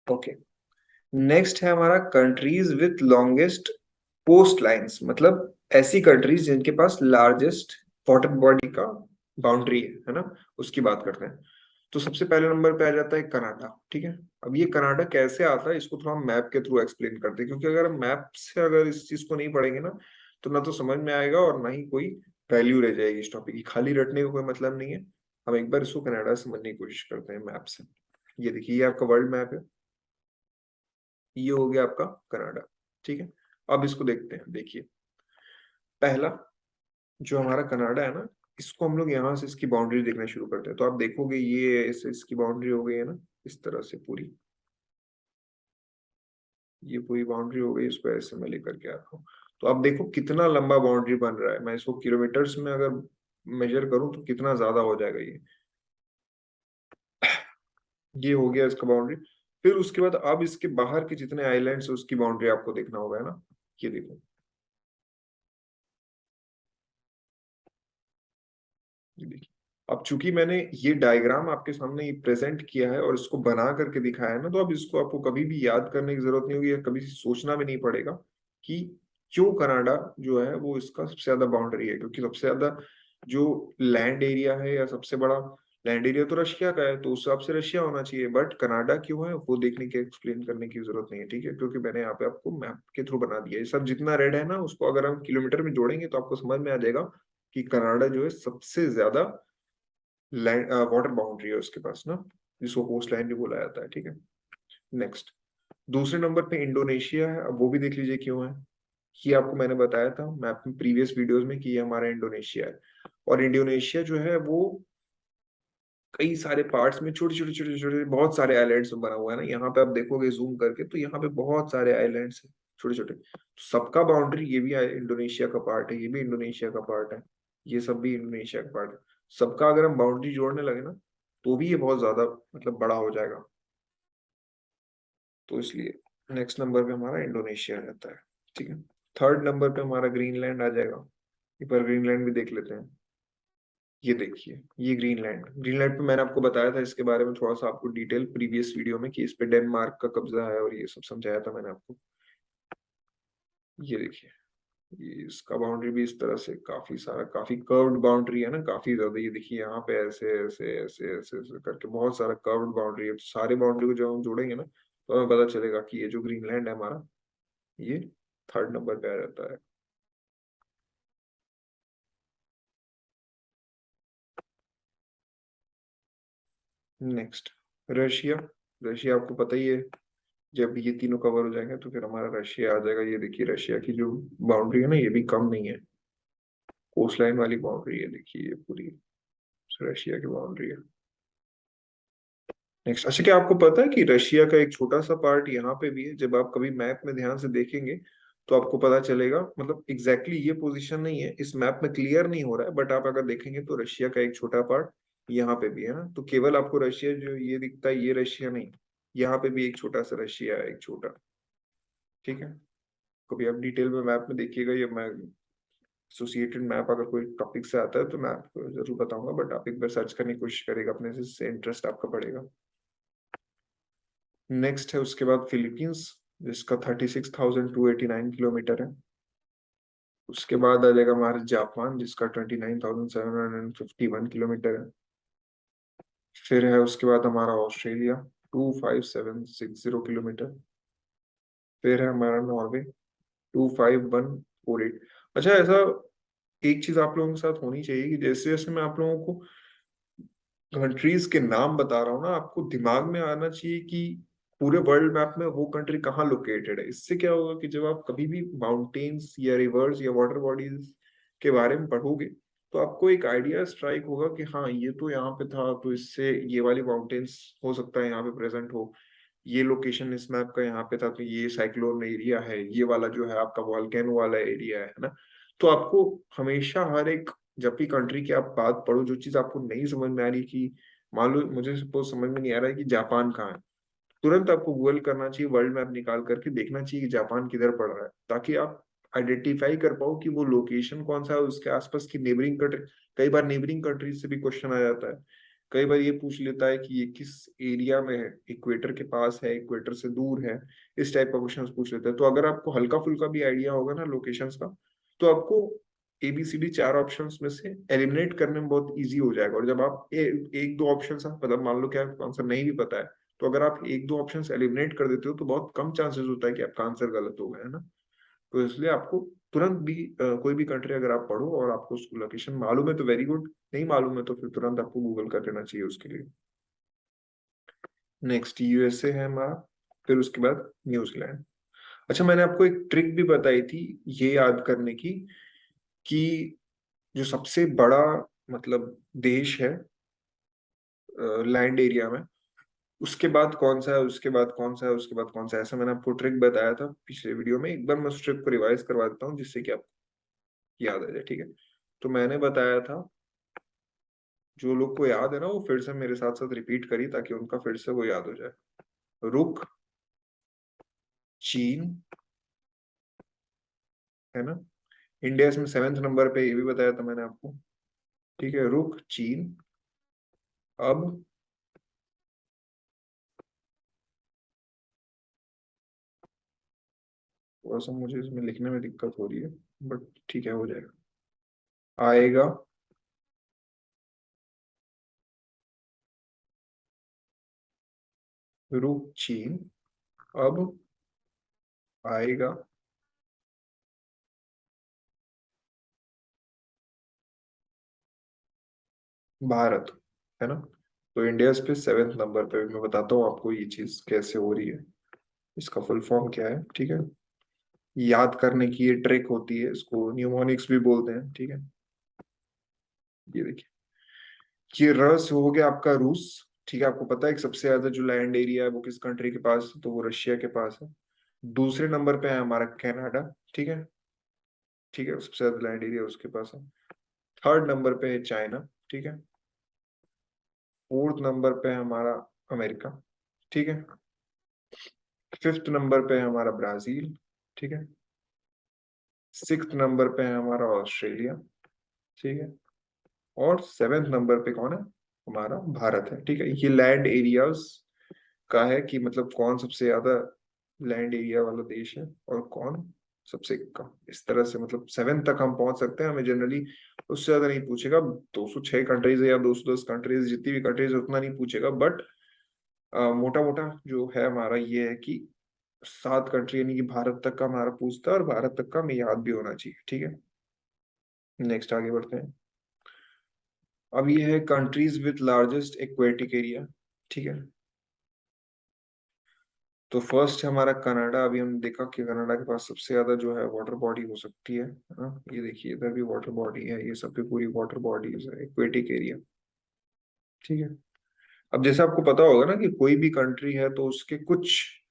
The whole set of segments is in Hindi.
ओके, नेक्स्ट है हमारा countries with longest coast lines, मतलब ऐसी कंट्रीज जिनके पास लार्जेस्ट वाटर बॉडी का बाउंड्री है ना, उसकी बात करते हैं। तो सबसे पहले नंबर पे आ जाता है कनाडा। ठीक है, अब ये कनाडा कैसे आता है इसको थोड़ा हम मैप के थ्रू एक्सप्लेन करते हैं, क्योंकि अगर हम मैप से अगर इस चीज को नहीं पढ़ेंगे ना तो समझ में आएगा और ना ही कोई वैल्यू रह जाएगी इस टॉपिक की। खाली रटने का कोई मतलब नहीं है। हम एक बार इसको कनाडा समझने की कोशिश करते हैं मैप से। ये देखिए, ये आपका वर्ल्ड मैप है, ये हो गया आपका कनाडा। ठीक है, अब इसको देखते हैं। देखिए, पहला जो हमारा कनाडा है ना, इसको हम लोग यहाँ से इसकी बाउंड्री देखना शुरू करते हैं। तो आप देखोगे ये इसकी बाउंड्री हो गई है ना, इस तरह से पूरी, ये पूरी बाउंड्री हो गई। इसको ऐसे मैं लेकर के आता हूँ। तो आप देखो कितना लंबा बाउंड्री बन रहा है। मैं इसको किलोमीटर्स में अगर मेजर करूँ तो कितना ज्यादा हो जाएगा ये हो गया इसका बाउंड्री। फिर उसके बाद अब इसके बाहर के जितने आइलैंड्स है उसकी बाउंड्री आपको देखना होगा, है ना। ये देखो, ये देखिए। अब चूंकि मैंने ये डायग्राम आपके सामने प्रेजेंट किया है और इसको बना करके दिखाया है ना, तो अब इसको आपको कभी भी याद करने की जरूरत नहीं होगी या कभी सोचना भी नहीं पड़ेगा कि क्यों कनाडा जो है वो इसका सबसे ज्यादा बाउंड्री है। क्योंकि सबसे ज्यादा जो लैंड एरिया है या सबसे बड़ा लैंड एरिया तो रशिया का है, तो उस हिसाब से रशिया होना चाहिए। बट कनाडा क्यों है वो देखने के एक्सप्लेन करने की जरूरत नहीं है। ठीक है, क्योंकि मैंने यहाँ पे आपको मैप के थ्रू बना दिया है। ये सब जितना रेड है ना, उसको अगर हम किलोमीटर में जोड़ेंगे तो आपको समझ में आ जाएगा कि कनाडा जो है सबसे ज्यादा लैंड वाटर बाउंड्री है उसके पास ना, जिसको कोस्ट लाइन भी बोला जाता है। ठीक है, नेक्स्ट दूसरे नंबर पे इंडोनेशिया है। अब वो भी देख लीजिए क्यों है। ये आपको मैंने बताया था मैप में प्रीवियस वीडियोस में कि ये हमारा इंडोनेशिया है। और इंडोनेशिया जो है वो कई सारे पार्ट्स में छोटे छोटे छोटे छोटे बहुत सारे आइलैंड्स में बना हुआ है ना। यहाँ पे आप देखोगे जूम करके तो यहाँ पे बहुत सारे आइलैंड्स हैं छोटे छोटे। तो सबका बाउंड्री, ये भी इंडोनेशिया का पार्ट है, ये भी इंडोनेशिया का पार्ट है, ये सब भी इंडोनेशिया का पार्ट है। सबका अगर हम बाउंड्री जोड़ने लगे ना तो भी ये बहुत ज्यादा मतलब बड़ा हो जाएगा। तो इसलिए नेक्स्ट नंबर पे हमारा इंडोनेशिया रहता है। ठीक है, थर्ड नंबर पे हमारा ग्रीनलैंड आ जाएगा। एक बार ग्रीनलैंड भी देख लेते हैं। ये देखिए, ये ग्रीनलैंड, ग्रीनलैंड पे मैंने आपको बताया था इसके बारे में थोड़ा सा आपको डिटेल प्रीवियस वीडियो में कि इस पे डेनमार्क का कब्जा है और ये सब समझाया था मैंने आपको। ये देखिए, ये इसका बाउंड्री भी इस तरह से काफी सारा, काफी कर्व्ड बाउंड्री है ना, काफी ज्यादा। ये देखिए यहाँ पे ऐसे ऐसे ऐसे ऐसे ऐसे करके बहुत सारा कर्व्ड बाउंड्री है। तो सारे बाउंड्री को जब हम जोड़ेंगे ना तो हमें पता चलेगा कि ये जो ग्रीनलैंड है हमारा, ये थर्ड नंबर पे आ जाता है। Next Russia. रशिया आपको पता ही है, जब ये तीनों कवर हो जाएंगे तो फिर हमारा रशिया आ जाएगा। ये देखिए रशिया की जो बाउंड्री है ना, ये भी कम नहीं है। कोस्ट लाइन वाली बाउंड्री है, देखिए ये पूरी रशिया की बाउंड्री है। नेक्स्ट, अच्छा क्या आपको पता है कि रशिया का एक छोटा सा पार्ट यहाँ पे भी है। जब आप कभी मैप में ध्यान से देखेंगे तो आपको पता चलेगा, मतलब एग्जैक्टली ये पोजीशन नहीं है इस मैप में, क्लियर नहीं हो रहा है, बट आप अगर देखेंगे तो रशिया का एक छोटा पार्ट यहाँ पे भी है ना। तो केवल आपको रशिया जो ये दिखता है ये रशिया नहीं, यहाँ पे भी एक छोटा सा रशिया है, एक छोटा। ठीक है, कभी आप डिटेल में मैप में देखिएगा, ये मैं एसोसिएटेड मैप अगर कोई टॉपिक से आता है तो मैं आपको जरूर बताऊंगा, बट आप एक बार सर्च करने की कोशिश करेगा अपने से, इससे इंटरेस्ट आपका बढ़ेगा। नेक्स्ट है उसके बाद फिलीपींस, जिसका 36,289 किलोमीटर है। उसके बाद आ जाएगा हमारा जापान, जिसका 29,751 किलोमीटर है। फिर है उसके बाद हमारा ऑस्ट्रेलिया, 25,760 किलोमीटर। फिर है हमारा नॉर्वे, 25148। अच्छा, ऐसा एक चीज आप लोगों के साथ होनी चाहिए कि जैसे जैसे मैं आप लोगों को कंट्रीज के नाम बता रहा हूँ ना, आपको दिमाग में आना चाहिए कि पूरे वर्ल्ड मैप में वो कंट्री कहाँ लोकेटेड है। इससे क्या होगा कि जब आप कभी भी माउंटेन्स या रिवर्स या वाटर बॉडीज के बारे में पढ़ोगे तो आपको एक आइडिया स्ट्राइक होगा कि हाँ ये तो यहाँ पे था, तो इससे ये वाली माउंटेन्स हो सकता है यहाँ पे प्रेजेंट हो। ये लोकेशन इस मैप का यहाँ पे था, तो ये साइक्लोन एरिया है, ये वाला जो है आपका वॉल्केनो वाला एरिया है ना। तो आपको हमेशा हर एक, जब भी कंट्री की आप बात पढ़ो, जो चीज आपको नहीं समझ में आ रही कि मान लो मुझे सपोज समझ में नहीं आ रहा है कि जापान कहाँ है, तुरंत आपको गूगल करना चाहिए, वर्ल्ड मैप निकाल करके देखना चाहिए कि जापान किधर पड़ रहा है, ताकि आप आइडेंटिफाई कर पाओ कि वो लोकेशन कौन सा है, उसके आसपास की नेबरिंग कंट्री। कई बार नेबरिंग कंट्रीज से भी क्वेश्चन आ जाता है कई बार ये पूछ लेता है कि ये किस एरिया में है, इक्वेटर के पास है, इक्वेटर से दूर है, इस टाइप का क्वेश्चन पूछ लेता है। तो अगर आपको हल्का फुल्का भी आइडिया होगा ना लोकेशंस का, तो आपको ABCD चार ऑप्शंस में से एलिमिनेट करने में बहुत इजी हो जाएगा। और जब आप एक दो ऑप्शन आप मतलब मान लो कि आपको आंसर नहीं भी पता है, तो अगर आप एक दो ऑप्शन एलिमिनेट कर देते हो तो बहुत कम चांसेस होता है कि आपका आंसर गलत होगा, है ना। तो इसलिए आपको तुरंत भी कोई भी कंट्री अगर आप पढ़ो और आपको उसकी लोकेशन मालूम है तो वेरी गुड, नहीं मालूम है तो फिर तुरंत आपको गूगल कर लेना चाहिए उसके लिए। नेक्स्ट USA है हमारा, फिर उसके बाद न्यूजीलैंड। अच्छा, मैंने आपको एक ट्रिक भी बताई थी ये याद करने की, कि जो सबसे बड़ा मतलब देश है लैंड एरिया में, उसके बाद कौन सा है, उसके बाद कौन सा है, उसके बाद कौन सा है, ऐसा मैंने आपको ट्रिक बताया था पिछले वीडियो में। एक बार मैं उस ट्रिक को रिवाइज करवा देता हूँ जिससे कि आपको याद आ जाए, ठीक है। तो मैंने बताया था, जो लोग को याद है ना वो फिर से मेरे साथ साथ रिपीट करिए ताकि उनका फिर से वो याद हो जाए। रुक, चीन, है ना। इंडिया इसमें 7वें नंबर पे, ये भी बताया था मैंने आपको, ठीक है। रुक, चीन, अब, थोड़ा सा मुझे इसमें लिखने में दिक्कत हो रही है, बट ठीक है हो जाएगा, आएगा, रुक, चीन, अब, आएगा, भारत, है ना। तो इंडिया इस पे 7वें नंबर पे। मैं बताता हूँ आपको ये चीज कैसे हो रही है, इसका फुल फॉर्म क्या है, ठीक है। याद करने की ये ट्रिक होती है, इसको न्यूमोनिक्स भी बोलते हैं, ठीक है। ये देखिए, ये रस हो गया आपका रूस, ठीक है। आपको पता है कि सबसे ज्यादा जो लैंड एरिया है वो किस कंट्री के पास है, तो वो रशिया के पास है। दूसरे नंबर पे है हमारा कनाडा, ठीक है। ठीक है, सबसे ज्यादा लैंड एरिया उसके पास है। थर्ड नंबर पे है चाइना, ठीक है। फोर्थ नंबर पे है हमारा अमेरिका, ठीक है। फिफ्थ नंबर पे है हमारा ब्राजील, ठीक है। सिक्स्थ नंबर पे है हमारा ऑस्ट्रेलिया, ठीक है। और 7वें नंबर पे कौन है, हमारा भारत है, ठीक है। ये लैंड एरियाज का है कि मतलब कौन सबसे ज्यादा लैंड एरिया वाला देश है और कौन सबसे कम। इस तरह से मतलब 7 तक हम पहुंच सकते हैं, हमें जनरली उससे ज्यादा नहीं पूछेगा। 206 कंट्रीज है या 210 कंट्रीज, जितनी भी कंट्रीज है उतना नहीं पूछेगा, बट मोटा मोटा जो है हमारा ये है कि 7 कंट्री यानी कि भारत तक का हमारा पूछता है, और भारत तक का हमें याद भी होना चाहिए, ठीक है। नेक्स्ट आगे बढ़ते हैं। अब ये है countries with largest aquatic area, ठीक है। तो फर्स्ट है हमारा कनाडा। अभी हम देखा कि कनाडा के पास सबसे ज्यादा जो है वाटर बॉडी हो सकती है ना। ये देखिए इधर भी वाटर बॉडी है, ये सब भी पूरी वाटर बॉडीज है, एक्वेटिक एरिया, ठीक है। अब जैसे आपको पता होगा ना कि कोई भी कंट्री है तो उसके कुछ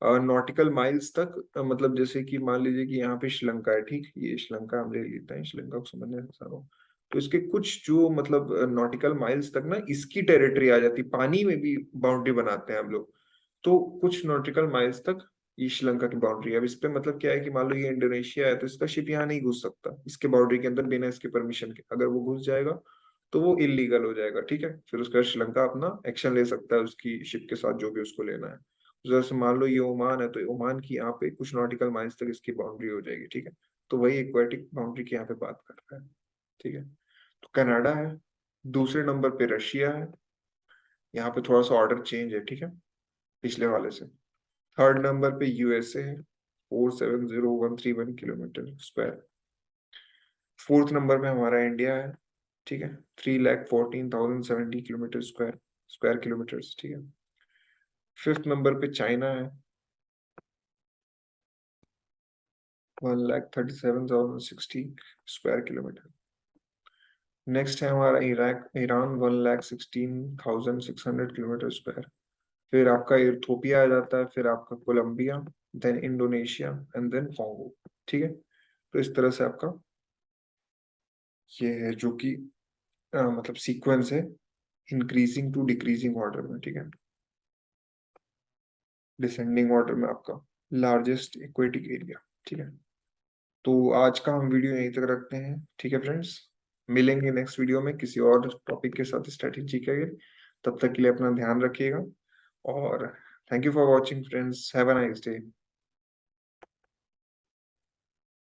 नॉटिकल माइल्स तक मतलब जैसे कि मान लीजिए कि यहाँ पे श्रीलंका है, ठीक, ये श्रीलंका हम ले लेते हैं, श्रीलंका को समझने से आसान हो। तो इसके कुछ जो मतलब नॉटिकल माइल्स तक ना इसकी टेरिटरी आ जाती, पानी में भी बाउंड्री बनाते हैं हम लोग। तो कुछ नॉटिकल माइल्स तक ये श्रीलंका की बाउंड्री है। अब इस पे मतलब क्या है कि मान लो ये इंडोनेशिया है तो इसका शिप यहाँ नहीं घुस सकता इसके बाउंड्री के अंदर बिना इसके परमिशन के। अगर वो घुस जाएगा तो वो इलीगल हो जाएगा, ठीक है। फिर उसका श्रीलंका अपना एक्शन ले सकता है उसकी शिप के साथ जो भी उसको लेना है। जैसे मान लो ये ओमान है तो ओमान की यहाँ पे कुछ नॉटिकल माइल्स तक इसकी बाउंड्री हो जाएगी, ठीक है। तो वही एक्वेटिक बाउंड्री की यहाँ पे बात कर रहा है, ठीक है। तो कनाडा है, दूसरे नंबर पे रशिया है, यहाँ पे थोड़ा सा ऑर्डर चेंज है, ठीक है, पिछले वाले से। थर्ड नंबर पे USA है, 470131 किलोमीटर स्क्वायर। फोर्थ नंबर पे हमारा इंडिया है, ठीक है, 3,14,070 किलोमीटर स्क्वायर किलोमीटर्स, ठीक है। फिफ्थ नंबर पे चाइना है, 1,37,060 स्क्वायर किलोमीटर। नेक्स्ट है हमारा इराक, ईरान, 1,16,600 किलोमीटर स्क्वायर। फिर आपका इथोपिया आ जाता है, फिर आपका Colombia, then Indonesia and then Congo, ठीक है। तो इस तरह से आपका ये है जो कि मतलब सीक्वेंस है, इंक्रीजिंग टू डिक्रीजिंग ऑर्डर में, ठीक है। डिसेंडिंग ऑर्डर में आपका लार्जेस्ट एक्वेटिक एरिया, ठीक है। तो आज का हम वीडियो यहीं तक रखते हैं, ठीक है फ्रेंड्स। मिलेंगे नेक्स्ट वीडियो में किसी और टॉपिक के साथ स्ट्रेटेजी के। तब तक के लिए अपना ध्यान रखिएगा और thank you for watching friends, have a nice day.